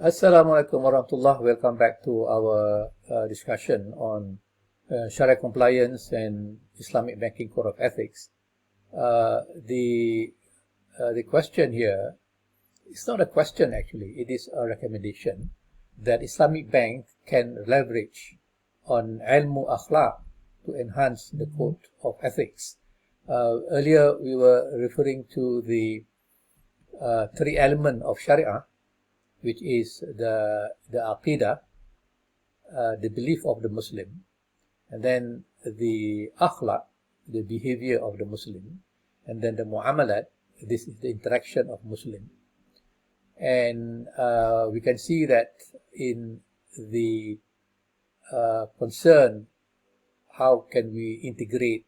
Assalamualaikum warahmatullah. Welcome back to our discussion on Shariah compliance and Islamic Banking Code of Ethics. The question here is not a question actually, it is a recommendation that Islamic Bank can leverage on ILM AKHLAK to enhance the code of ethics. Earlier we were referring to the three elements of Shariah, which is the aqidah, the belief of the Muslim, and then the akhlaq, the behavior of the Muslim, and then the muamalat, this is the interaction of Muslim. And we can see that in the concern, how can we integrate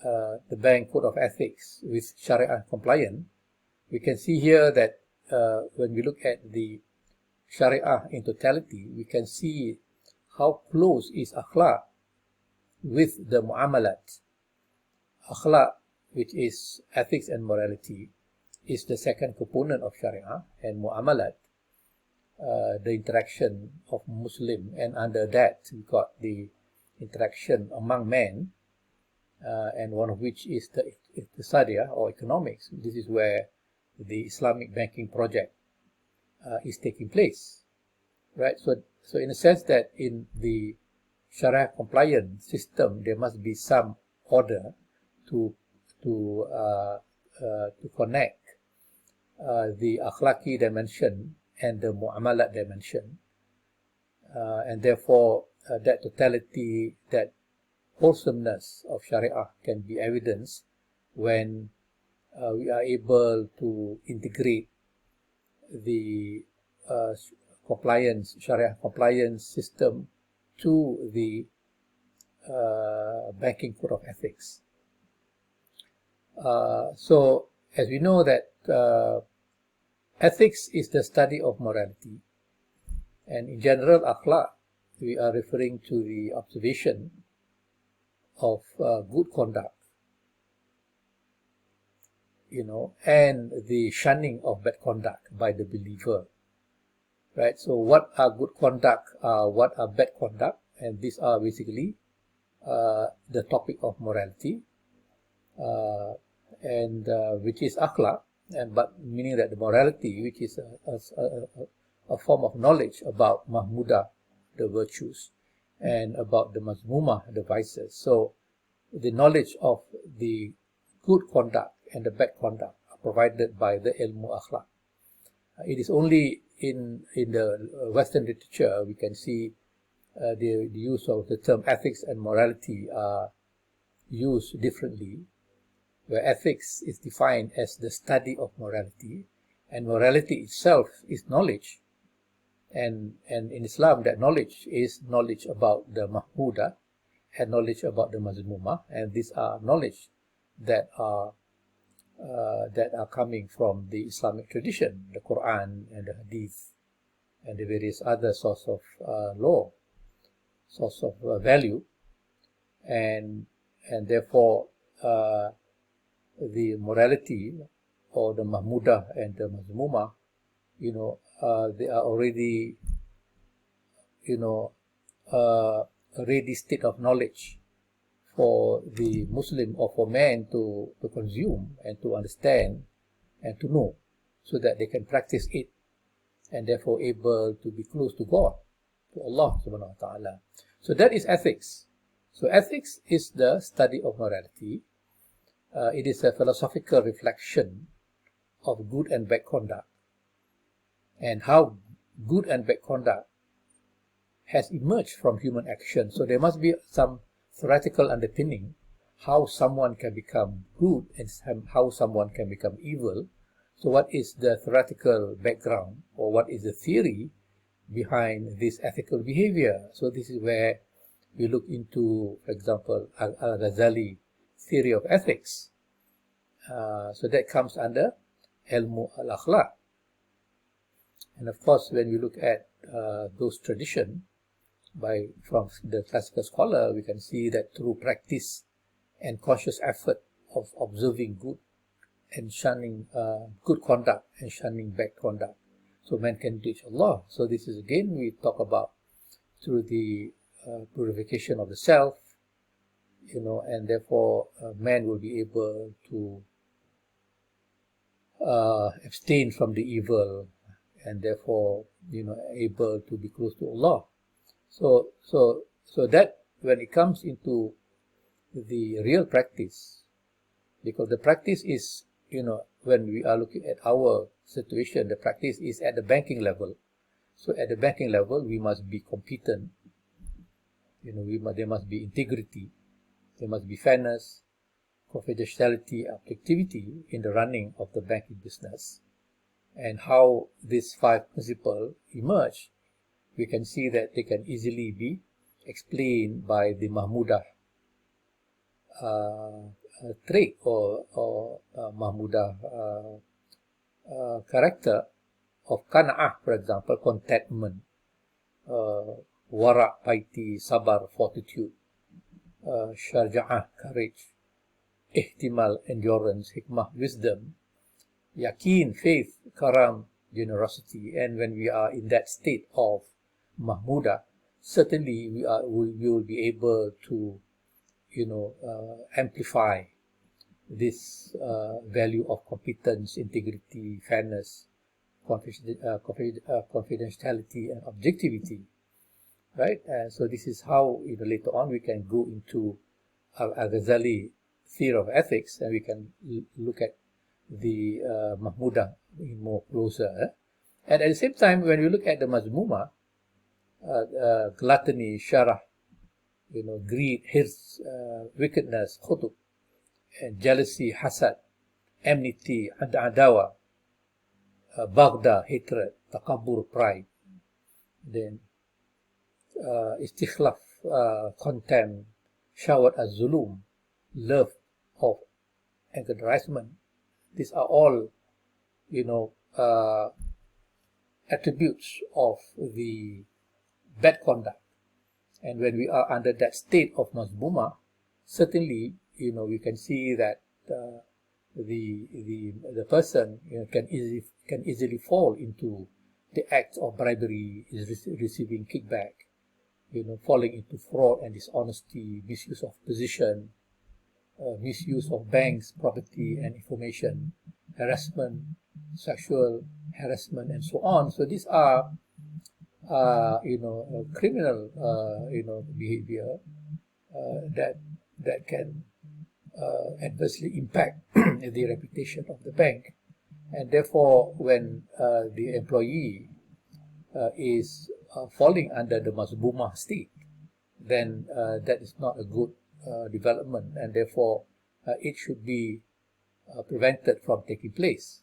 the bank code of ethics with Sharia compliant, we can see here that when we look at the Shariah in totality, we can see how close is akhlaq with the muamalat. Akhlaq, which is ethics and morality, is the second component of Shariah, and muamalat, the interaction of Muslim, and under that we got the interaction among men, and one of which is the iqtisadiyah or economics. This is where the Islamic banking project is taking place, right? So in a sense that in the Sharia compliant system, there must be some order to connect the akhlaki dimension and the muamalat dimension, and therefore that totality, that wholesomeness of Sharia can be evidenced when we are able to integrate the Sharia compliance system to the banking code of ethics. So, as we know that ethics is the study of morality, and in general, akhlaq, we are referring to the observation of good conduct, and the shunning of bad conduct by the believer, right? So what are good conduct, what are bad conduct, and these are basically the topic of morality, and which is akhlaq, but meaning that the morality, which is a form of knowledge about mahmudah, the virtues, and about the mazmumah, the vices. So the knowledge of the good conduct and the bad conduct are provided by the ilmu akhlaq. It is only in the Western literature we can see the use of the term ethics and morality are used differently, where ethics is defined as the study of morality, and morality itself is knowledge. And in Islam, that knowledge is knowledge about the mahmudah and knowledge about the mazmumah, and these are knowledge that are coming from the Islamic tradition, the Quran and the Hadith, and the various other source of law, source of value, and therefore the morality or the mahmudah and the mazmumah, they are already, a ready state of knowledge for the Muslim or for man to consume and to understand and to know, so that they can practice it and therefore able to be close to God, to Allah subhanahu wa ta'ala. So that is ethics. So ethics is the study of morality. It is a philosophical reflection of good and bad conduct, and how good and bad conduct has emerged from human action. So there must be some theoretical underpinning how someone can become good and how someone can become evil. So what is the theoretical background, or what is the theory behind this ethical behavior? So this is where we look into, for example, Al-Ghazali theory of ethics. So that comes under ilmu al-akhlaq. And of course, when we look at those traditions from the classical scholar, we can see that through practice and conscious effort of observing good and shunning good conduct and shunning bad conduct. so man can reach Allah. So this is again we talk about through the purification of the self, and therefore man will be able to abstain from the evil, and therefore able to be close to Allah. So that when it comes into the real practice, because the practice is, when we are looking at our situation, the practice is at the banking level. So at the banking level, we must be competent. There must be integrity, there must be fairness, confidentiality, objectivity in the running of the banking business. And how these 5 principles emerge, we can see that they can easily be explained by the Mahmudah trait or Mahmudah character of Kana'ah, for example, contentment, Wara', piety, Sabar, fortitude, Syarja'ah, courage, Ihtimal, endurance, Hikmah, wisdom, Yaqeen, faith, Karam, generosity. And when we are in that state of Mahmudah, certainly we will be able to amplify this value of competence, integrity, fairness, confidentiality, and objectivity, right? And so this is how later on we can go into Al-Ghazali theory of ethics, and we can look at the Mahmudah more closer. And at the same time, when we look at the Mazmumah, gluttony, Sharah, greed, hirs, wickedness, khutub, and jealousy, hasad, enmity, adawa, baghda, hatred, takabur, pride, then istikhlaf, contempt, shawat az-zulum, love of aggrandizement. These are all, attributes of the bad conduct. And when we are under that state of mazmumah, certainly, we can see that the person can easily fall into the act of bribery, receiving kickback, falling into fraud and dishonesty, misuse of position, misuse of banks, property and information, harassment, sexual harassment, and so on. So these are criminal behavior that can adversely impact the reputation of the bank. And therefore, when the employee is falling under the mazmumah state, then that is not a good development, and therefore it should be prevented from taking place,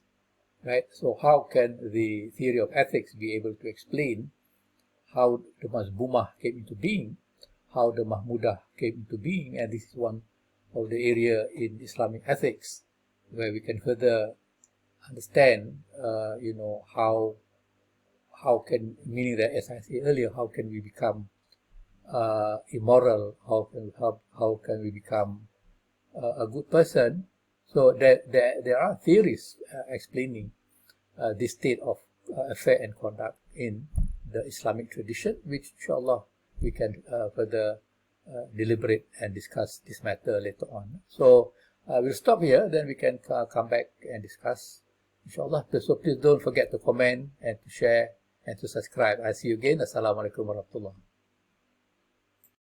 right? So how can the theory of ethics be able to explain how the mazmumah came into being, how the mahmudah came into being? And this is one of the area in Islamic ethics where we can further understand, how can, meaning that, as I said earlier, how can we become immoral? How can we become a good person? So there are theories explaining this state of affair and conduct in the Islamic tradition, which inshallah we can further deliberate and discuss this matter later on. So we'll stop here, then we can come back and discuss inshallah. So please don't forget to comment and to share and to subscribe. I'll see you again. Assalamu alaikum warahmatullah.